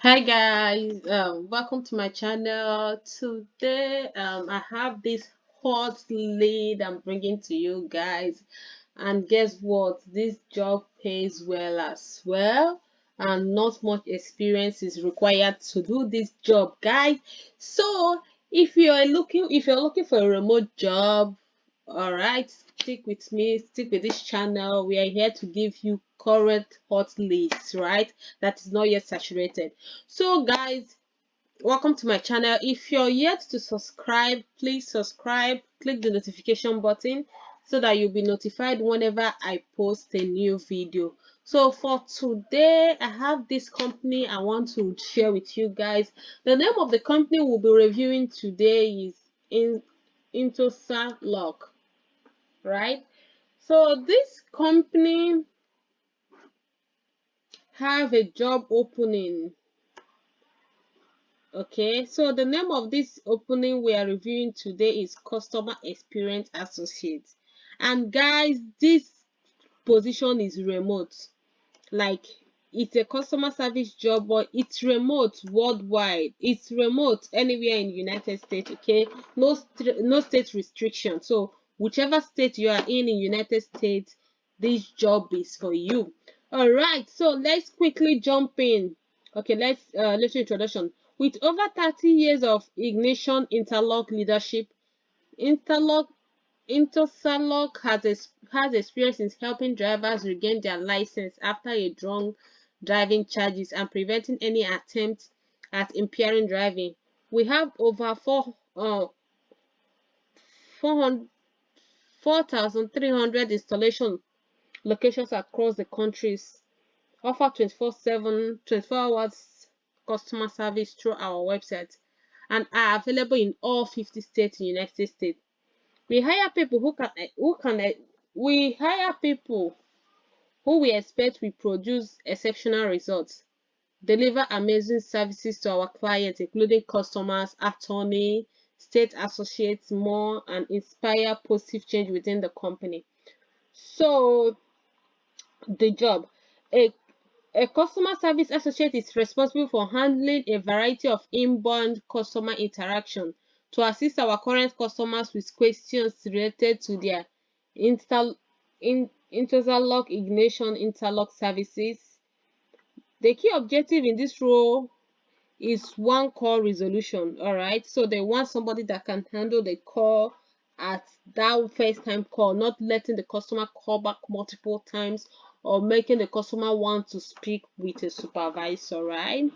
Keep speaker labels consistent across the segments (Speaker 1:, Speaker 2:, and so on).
Speaker 1: Hi guys, welcome to my channel. Today I have this hot lead I'm bringing to you guys, and guess what, this job pays well as well, and not much experience is required to do this job, guys. So if you're looking for a remote job, all right, stick with me, stick with this channel. We are here to give you current hot leads, right, that is not yet saturated. So guys, welcome to my channel. If you're yet to subscribe, please subscribe, click the notification button so that you'll be notified whenever I post a new video. So for today, I have this company I want to share with you guys. The name of the company we'll be reviewing today is Intosalock, right? So this company have a job opening. Okay, so the name of this opening we are reviewing today is Customer Experience Associate. And guys, this position is remote. Like, it's a customer service job, but it's remote worldwide. It's remote anywhere in the United States, okay? No state restriction. So whichever state you are in United States, this job is for you. All right, so let's quickly jump in. Okay, let's little introduction. With over 30 years of Ignition Interlock leadership, Interlock Intosalock has experience in helping drivers regain their license after a drunk driving charges and preventing any attempt at impairing driving. We have over 4,300 installation locations across the countries, offer 24/7, 24 hours customer service through our website, and are available in all 50 states in the United States. We hire people we hire people who we expect will produce exceptional results, deliver amazing services to our clients, including customers, attorney, state associates, more, and inspire positive change within the company. So the job. A A customer service associate is responsible for handling a variety of inbound customer interaction to assist our current customers with questions related to their Intosalock Ignition interlock services. The key objective in this role is one call resolution. All right, so they want somebody that can handle the call at that first time call, not letting the customer call back multiple times or making the customer want to speak with a supervisor, right?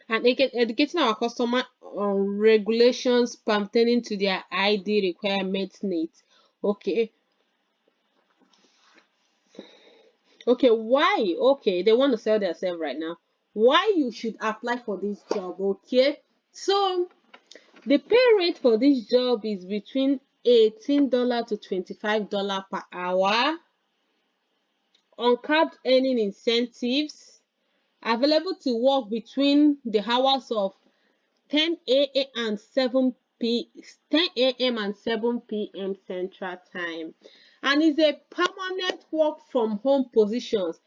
Speaker 1: And educating our customer on regulations pertaining to their ID requirements needs. Okay, why? Okay, they want to sell themselves right now. Why you should apply for this job? Okay, so the pay rate for this job is between $18 to $25 per hour, uncapped earning incentives, available to work between the hours of 10 a.m. and 7 p.m. Central Time. And it's a permanent work from home positions,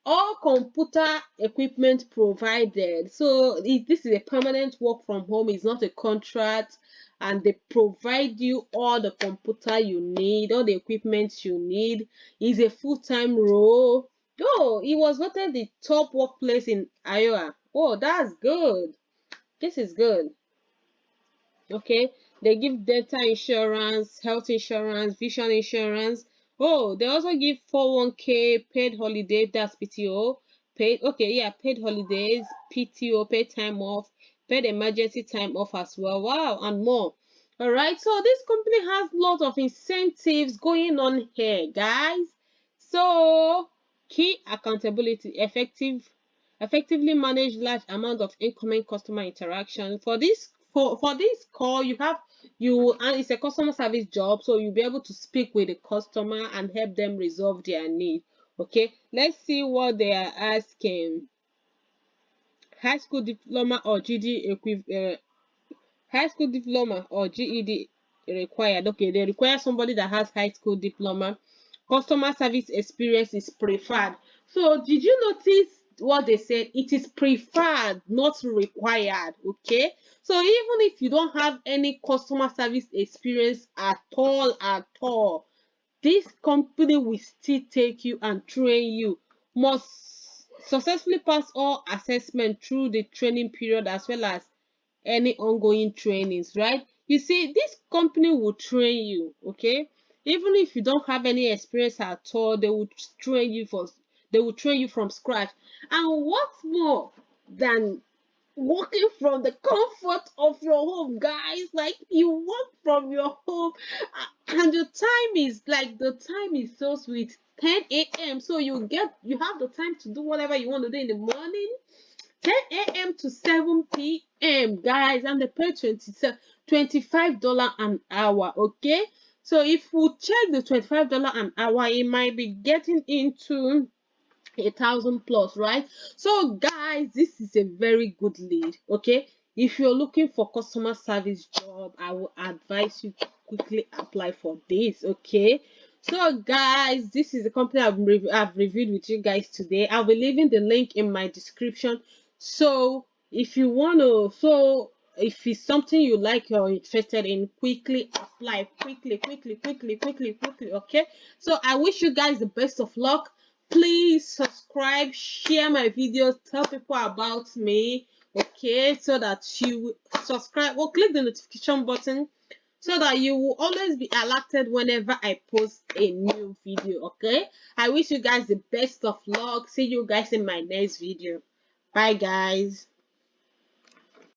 Speaker 1: all computer equipment provided. So this is a permanent work from home, it's not a contract, and they provide you all the computer you need, all the equipment you need. It's a full-time role. Oh, it was voted the top workplace in Iowa. Oh, that's good. This is good. Okay, they give dental insurance, health insurance, vision insurance. Oh, they also give 401k, paid holiday, that's PTO, paid, okay, yeah, paid holidays, PTO, paid time off, paid emergency time off as well. Wow, and more. All right, so this company has lots of incentives going on here, guys. So key accountability, effectively manage large amount of incoming customer interaction. For this call, and it's a customer service job, so you'll be able to speak with the customer and help them resolve their need. Okay, let's see what they are asking. High school diploma or high school diploma or GED required. Okay, they require somebody that has high school diploma. Customer service experience is preferred. So did you notice what they said, it is preferred, not required. Okay, so even if you don't have any customer service experience at all, this company will still take you and train you. Must successfully pass all assessment through the training period as well as any ongoing trainings, right? You see, this company will train you, okay? Even if you don't have any experience at all, they will train you from scratch. And what's more than working from the comfort of your home, guys? Like, you work from your home, and the time is so sweet. 10 a.m. So you have the time to do whatever you want to do in the morning. 10 a.m. to 7 p.m. guys, and they pay $25 an hour. Okay, so if we check the $25 an hour, it might be getting into 1,000 plus, right? So guys, this is a very good lead. Okay, if you're looking for customer service job, I will advise you to quickly apply for this. Okay, so guys, this is the company I've reviewed with you guys today. I'll be leaving the link in my description. So if you want to, if it's something you like or interested in, quickly apply. Quickly. Okay, so I wish you guys the best of luck. Please subscribe, share my videos, tell people about me, okay, so that you subscribe or click the notification button so that you will always be alerted whenever I post a new video. Okay, I wish you guys the best of luck. See you guys in my next video. Bye guys.